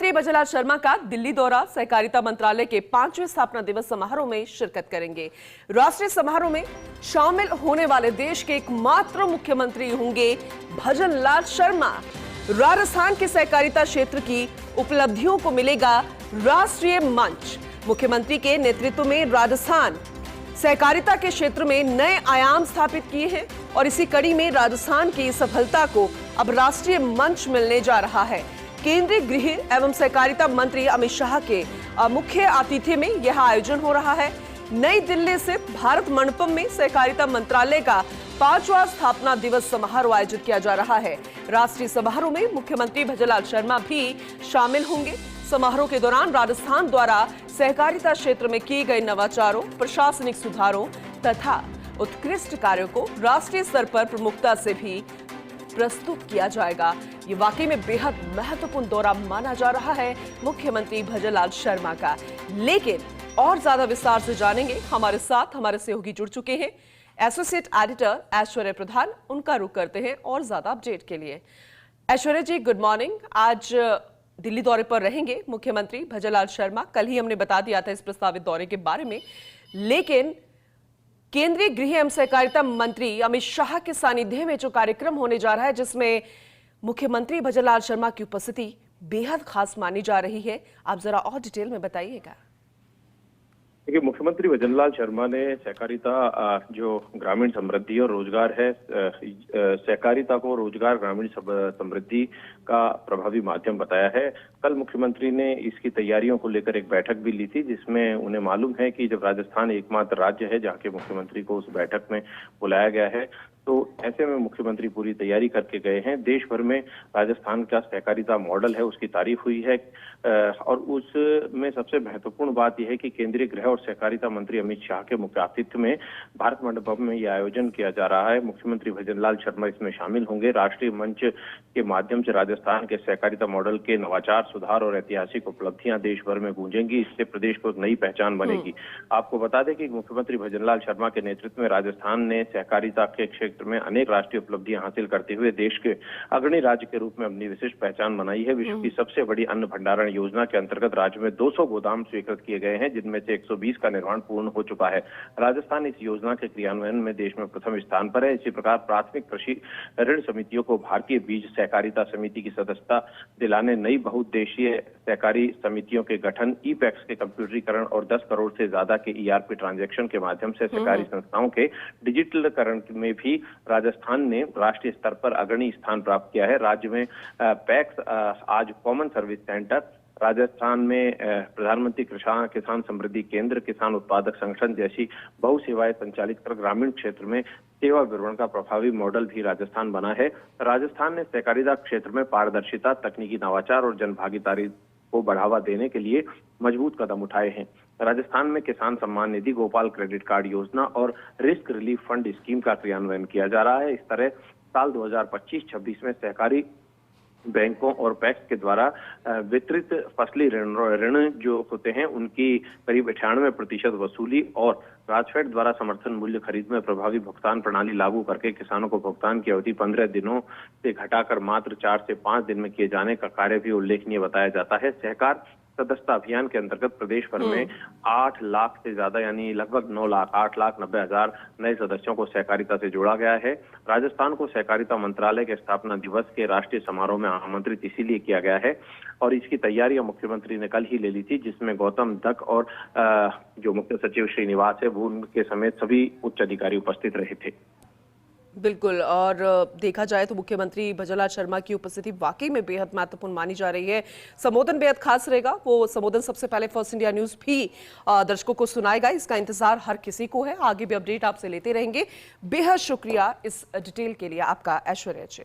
मुख्यमंत्री भजनलाल शर्मा का दिल्ली दौरा, सहकारिता मंत्रालय के 5वें स्थापना दिवस समारोह में शिरकत करेंगे। राष्ट्रीय समारोह में शामिल होने वाले देश के एकमात्र मुख्यमंत्री होंगे भजनलाल शर्मा। राजस्थान के सहकारिता क्षेत्र की उपलब्धियों को मिलेगा राष्ट्रीय मंच। मुख्यमंत्री के नेतृत्व में राजस्थान सहकारिता के क्षेत्र में नए आयाम स्थापित किए हैं और इसी कड़ी में राजस्थान की सफलता को अब राष्ट्रीय मंच मिलने जा रहा है। केंद्रीय गृह एवं सहकारिता मंत्री अमित शाह के मुख्य आतिथ्य में यह आयोजन हो रहा है। नई दिल्ली स्थित भारत मंडपम में सहकारिता मंत्रालय का 5वां स्थापना दिवस समारोह आयोजित किया जा रहा है। राष्ट्रीय समारोह में मुख्यमंत्री भजनलाल शर्मा भी शामिल होंगे। समारोह के दौरान राजस्थान द्वारा सहकारिता क्षेत्र में किए गए नवाचारों, प्रशासनिक सुधारों तथा उत्कृष्ट कार्यों को राष्ट्रीय स्तर पर प्रमुखता से भी प्रस्तुत किया जाएगा। ये वाकई में बेहद महत्वपूर्ण दौरा माना जा रहा है मुख्यमंत्री भजनलाल शर्मा का। लेकिन और ज्यादा विस्तार से जानेंगे, हमारे साथ हमारे सहयोगी जुड़ चुके हैं, एसोसिएट एडिटर ऐश्वर्या प्रधान। उनका रुख करते हैं और ज्यादा अपडेट के लिए। ऐश्वर्या जी, गुड मॉर्निंग। आज दिल्ली दौरे पर रहेंगे मुख्यमंत्री भजनलाल शर्मा। कल ही हमने बता दिया था इस प्रस्तावित दौरे के बारे में, लेकिन केंद्रीय गृह एवं सहकारिता मंत्री अमित शाह के सानिध्य में जो कार्यक्रम होने जा रहा है, जिसमें मुख्यमंत्री भजनलाल शर्मा की उपस्थिति बेहद खास मानी जा रही है, आप जरा और डिटेल में बताइएगा। देखिए, मुख्यमंत्री भजनलाल शर्मा ने सहकारिता जो ग्रामीण समृद्धि और रोजगार है, सहकारिता को रोजगार ग्रामीण समृद्धि का प्रभावी माध्यम बताया है। कल मुख्यमंत्री ने इसकी तैयारियों को लेकर एक बैठक भी ली थी, जिसमें उन्हें मालूम है कि जब राजस्थान एकमात्र राज्य है जहाँ के मुख्यमंत्री को उस बैठक में बुलाया गया है, तो ऐसे में मुख्यमंत्री पूरी तैयारी करके गए हैं। देश भर में राजस्थान का सहकारिता मॉडल है, उसकी तारीफ हुई है और उसमें सबसे महत्वपूर्ण बात यह है कि केंद्रीय गृह और सहकारिता मंत्री अमित शाह के मुख्य आतिथ्य में भारत मंडपम में यह आयोजन किया जा रहा है। मुख्यमंत्री भजनलाल शर्मा इसमें शामिल होंगे। राष्ट्रीय मंच के माध्यम से राजस्थान के सहकारिता मॉडल के नवाचार, सुधार और ऐतिहासिक उपलब्धियां देश भर में गूंजेंगी। इससे प्रदेश को एक नई पहचान बनेगी। आपको बता दें कि मुख्यमंत्री भजनलाल शर्मा के नेतृत्व में राजस्थान ने सहकारिता के क्षेत्र में अनेक राष्ट्रीय उपलब्धियां हासिल करते हुए देश के अग्रणी राज्य के रूप में अपनी विशिष्ट पहचान बनाई है। विश्व की सबसे बड़ी अन्न भंडारण योजना के अंतर्गत राज्य में 200 गोदाम स्वीकृत किए गए हैं, जिनमें से 120 का निर्माण पूर्ण हो चुका है। राजस्थान इस योजना के क्रियान्वयन में देश में प्रथम स्थान पर है। इसी प्रकार प्राथमिक कृषि ऋण समितियों को भारतीय बीज सहकारिता समिति की सदस्यता दिलाने, नई बहुउद्देशीय सहकारी समितियों के गठन, ई-पैक्स के कंप्यूटरीकरण और 10 करोड़ से ज्यादा के ERP ट्रांजैक्शन के माध्यम से सहकारी संस्थाओं के डिजिटलीकरण में भी राजस्थान ने राष्ट्रीय स्तर पर अग्रणी स्थान प्राप्त किया है। राज्य में पैक्स आज कॉमन सर्विस सेंटर, राजस्थान में प्रधानमंत्री किसान समृद्धि केंद्र, किसान उत्पादक संगठन जैसी बहु सेवाएं संचालित कर ग्रामीण क्षेत्र में सेवा वितरण का प्रभावी मॉडल भी राजस्थान बना है। राजस्थान ने सहकारिता क्षेत्र में पारदर्शिता, तकनीकी नवाचार और जनभागीदारी को बढ़ावा देने के लिए मजबूत कदम उठाए हैं। राजस्थान में किसान सम्मान निधि, गोपाल क्रेडिट कार्ड योजना और रिस्क रिलीफ फंड स्कीम का क्रियान्वयन किया जा रहा है। इस तरह साल 2025-26 में सहकारी बैंकों और पैक्स के द्वारा वितरित फसली ऋण जो होते हैं उनकी करीब 98% वसूली और राजफेड द्वारा समर्थन मूल्य खरीद में प्रभावी भुगतान प्रणाली लागू करके किसानों को भुगतान की अवधि 15 दिनों से घटाकर मात्र 4 से 5 दिन में किए जाने का कार्य भी उल्लेखनीय बताया जाता है। सहकार सदस्यता अभियान के अंतर्गत प्रदेश भर में 8 लाख से ज्यादा यानी लगभग 8,90,000 नए सदस्यों को सहकारिता से जोड़ा गया है। राजस्थान को सहकारिता मंत्रालय के स्थापना दिवस के राष्ट्रीय समारोह में आमंत्रित इसीलिए किया गया है और इसकी तैयारियां मुख्यमंत्री ने कल ही ले ली थी, जिसमें गौतम दत्त और जो मुख्य सचिव श्रीनिवास है वो उनके समेत सभी उच्च अधिकारी उपस्थित रहे थे। बिल्कुल, और देखा जाए तो मुख्यमंत्री भजनलाल शर्मा की उपस्थिति वाकई में बेहद महत्वपूर्ण मानी जा रही है। संबोधन बेहद खास रहेगा। वो संबोधन सबसे पहले फर्स्ट इंडिया न्यूज भी दर्शकों को सुनाएगा। इसका इंतजार हर किसी को है। आगे भी अपडेट आपसे लेते रहेंगे। बेहद शुक्रिया इस डिटेल के लिए आपका, ऐश्वर्या जी।